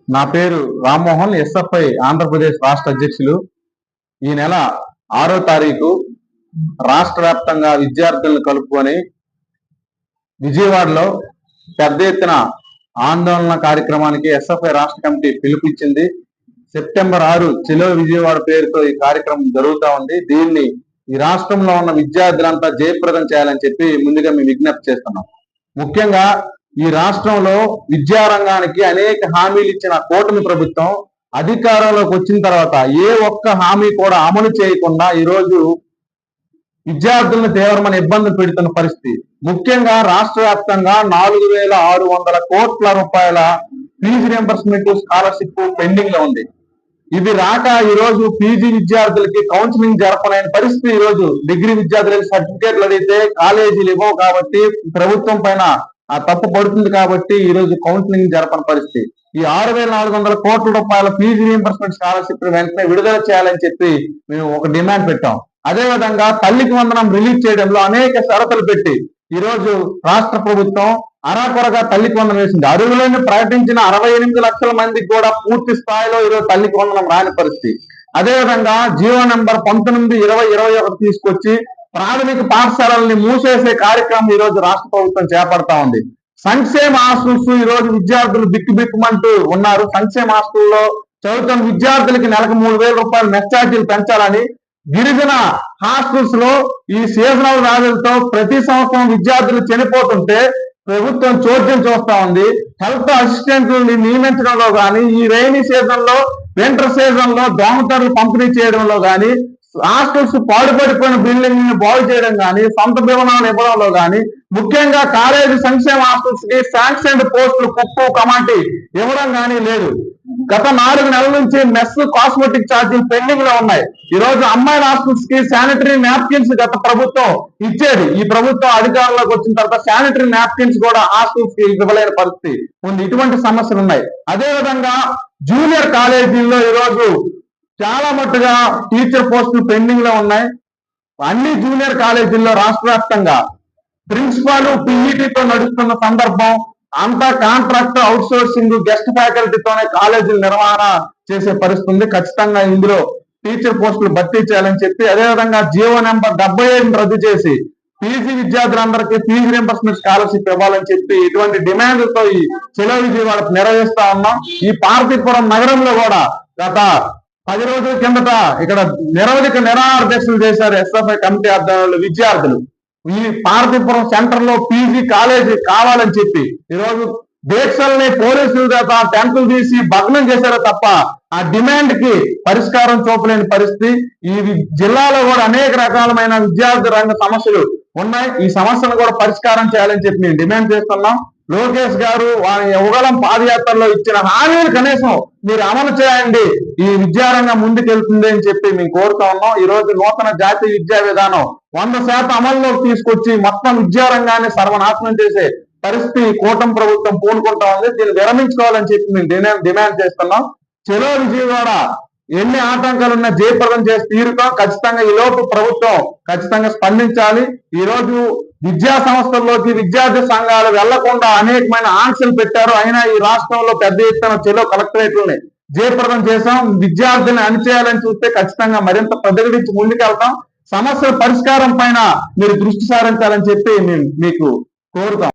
నా పేరు రామ్మోహన్, ఎస్ఎఫ్ఐ ఆంధ్రప్రదేశ్ రాష్ట్ర అధ్యక్షులు. ఈ నెల 6వ తారీఖు రాష్ట్ర వ్యాప్తంగా విద్యార్థులను కలుపుకొని విజయవాడలో పెద్ద ఎత్తున ఆందోళన కార్యక్రమానికి ఎస్ఎఫ్ఐ రాష్ట్ర కమిటీ పిలుపునిచ్చింది. సెప్టెంబర్ 6 చెలో విజయవాడ పేరుతో ఈ కార్యక్రమం జరుగుతూ ఉంది. దీన్ని ఈ రాష్ట్రంలో ఉన్న విద్యార్థులంతా జయప్రదం చేయాలని చెప్పి ముందుగా మేము విజ్ఞప్తి చేస్తున్నాం. ముఖ్యంగా ఈ రాష్ట్రంలో విద్యారంగానికి అనేక హామీలు ఇచ్చిన కూటమి ప్రభుత్వం అధికారంలోకి వచ్చిన తర్వాత ఏ ఒక్క హామీ కూడా అమలు చేయకుండా ఈరోజు విద్యార్థులను తీవ్రమైన ఇబ్బందులు పెడుతున్న పరిస్థితి. ముఖ్యంగా రాష్ట్ర వ్యాప్తంగా 4,600 కోట్ల రూపాయల ఫీజు రియంబర్స్మెంట్ స్కాలర్షిప్ పెండింగ్ లో ఉంది. ఇది రాక ఈరోజు పీజీ విద్యార్థులకి కౌన్సిలింగ్ జరపలేని పరిస్థితి. ఈరోజు డిగ్రీ విద్యార్థులకి సర్టిఫికేట్లు అడిగితే కాలేజీలు ఇవ్వవు కాబట్టి ప్రభుత్వం పైన ఆ తప్పు పడుతుంది కాబట్టి ఈ రోజు కౌన్సిలింగ్ జరపని పరిస్థితి. ఈ 6,400 కోట్ల రూపాయల ఫీజు రియంబర్స్మెంట్ స్కాలర్షిప్ వెంటనే విడుదల చేయాలని చెప్పి మేము ఒక డిమాండ్ పెట్టాం. అదేవిధంగా తల్లికి వందనం రిలీజ్ చేయడంలో అనేక షరతులు పెట్టి ఈ రోజు రాష్ట్ర ప్రభుత్వం అరాకొరగా తల్లికి వందనం వేసింది. అర్హులను ప్రకటించిన 68 లక్షల మందికి కూడా పూర్తి స్థాయిలో ఈరోజు తల్లికి వందనం రాని పరిస్థితి. అదేవిధంగా జీవో నెంబర్ 19/2021 తీసుకొచ్చి ప్రాథమిక పాఠశాలల్ని మూసేసే కార్యక్రమం ఈ రోజు రాష్ట్ర ప్రభుత్వం చేపడతా ఉంది. సంక్షేమ హాస్టల్స్ ఈ రోజు విద్యార్థులు బిక్కుబిక్కుమంటూ ఉన్నారు. సంక్షేమ హాస్టల్లో చదువుతున్న విద్యార్థులకి నెలకు 3,000 రూపాయలు మెస్ ఛార్జీలు పెంచాలని, గిరిజన హాస్టల్స్ లో ఈ సీజనల్ వ్యాధులతో ప్రతి సంవత్సరం విద్యార్థులు చనిపోతుంటే ప్రభుత్వం చోద్యం చూస్తా ఉంది. హెల్త్ అసిస్టెంట్లని నియమించడంలో కానీ, ఈ రైనీ సీజన్ లో వింటర్ సీజన్ లో దోమతెరలు పంపిణీ చేయడంలో కానీ, హాస్టల్స్ పాడుపడిపోయిన బిల్డింగ్ ని బాగు చేయడం కానీ, సొంత భవనాలు ఇవ్వడంలో కానీ, ముఖ్యంగా కాలేజీ సంక్షేమ హాస్టల్స్ కి శాంక్షన్ పోస్టులు కుప్పు కమాంటీ ఇవ్వడం కానీ లేదు. గత 4 నెలల నుంచి మెస్ కాస్మెటిక్ ఛార్జీలు పెండింగ్ లో ఉన్నాయి. ఈ రోజు అమ్మాయిల హాస్టల్స్ కి శానిటరీ నాప్కిన్స్ గత ప్రభుత్వం ఇచ్చేది. ఈ ప్రభుత్వం అధికారంలోకి వచ్చిన తర్వాత శానిటరీ నాప్కిన్స్ కూడా హాస్టల్స్ కి ఇవ్వలేని పరిస్థితి ఉంది. ఇటువంటి సమస్యలు ఉన్నాయి. అదేవిధంగా జూనియర్ కాలేజీల్లో ఈరోజు చాలా మట్టుగా టీచర్ పోస్టులు పెండింగ్ లో ఉన్నాయి. అన్ని జూనియర్ కాలేజీల్లో రాష్ట్ర వ్యాప్తంగా ప్రిన్సిపాల్ పీఈటీతో నడుస్తున్న సందర్భం. అంతా కాంట్రాక్ట్ అవుట్ సోర్సింగ్ గెస్ట్ ఫ్యాకల్టీతోనే కాలేజీలు నిర్వహణ చేసే పరిస్థితి ఉంది. ఖచ్చితంగా ఇందులో టీచర్ పోస్టులు భర్తీ చేయాలని చెప్పి, అదేవిధంగా జీవో నెంబర్ 75 రద్దు చేసి పీజీ విద్యార్థులందరికీ ఫీజు రియంబర్స్మెంట్ స్కాలర్షిప్ ఇవ్వాలని చెప్పి ఇటువంటి డిమాండ్లతో ఈ చెలో విజయవాడ నిర్వహిస్తా ఉన్నాం. ఈ పార్వతీపురం నగరంలో కూడా గత 10 రోజుల కిందట ఇక్కడ నిరవధిక నిరాహార దీక్షలు చేశారు ఎస్ఎఫ్ఐ కమిటీ ఆధ్వర్యంలో విద్యార్థులు. ఈ పార్వతీపురం సెంటర్ లో పీజీ కాలేజీ కావాలని చెప్పి ఈరోజు దీక్షల్ని పోలీసులు టెంట్లు తీసి భగ్నం చేశారో తప్ప ఆ డిమాండ్ కి పరిష్కారం చూపలేని పరిస్థితి. ఈ జిల్లాలో కూడా అనేక రకాలమైన విద్యార్థి రంగ సమస్యలు ఉన్నాయి. ఈ సమస్యను కూడా పరిష్కారం చేయాలని చెప్పి మేము డిమాండ్ చేస్తున్నాం. లోకేష్ గారు యుగళం పాదయాత్రలో ఇచ్చిన హామీలు కనీసం మీరు అమలు చేయండి, ఈ విద్యారంగం ముందుకెళ్తుంది అని చెప్పి మేము కోరుతా ఉన్నాం. ఈ రోజు నూతన జాతీయ విద్యా విధానం 100% అమల్లోకి తీసుకొచ్చి మొత్తం విద్యారంగాన్ని సర్వనాశనం చేసే పరిస్థితి కూటమి ప్రభుత్వం పూనుకుంటా ఉంది. దీన్ని విరమించుకోవాలని చెప్పి మేము డిమాండ్ చేస్తున్నాం. చెలో విజయవాడ ఎన్ని ఆటంకాలున్నా జయప్రదం చేసి తీరుతాం. ఖచ్చితంగా ఈ లోపు ప్రభుత్వం ఖచ్చితంగా స్పందించాలి. ఈ రోజు విద్యా సంస్థల్లోకి విద్యార్థి సంఘాలు వెళ్లకుండా అనేకమైన ఆంక్షలు పెట్టారు. అయినా ఈ రాష్ట్రంలో పెద్ద ఎత్తున చెలో కలెక్టరేట్లని జయప్రదం చేశాం. విద్యార్థులను అణిచేయాలని చూస్తే ఖచ్చితంగా మరింత ప్రతిఘటించి ముందుకెళ్తాం. సమస్యల పరిష్కారం పైన మీరు దృష్టి సారించాలని చెప్పి మేము మీకు కోరుతాం.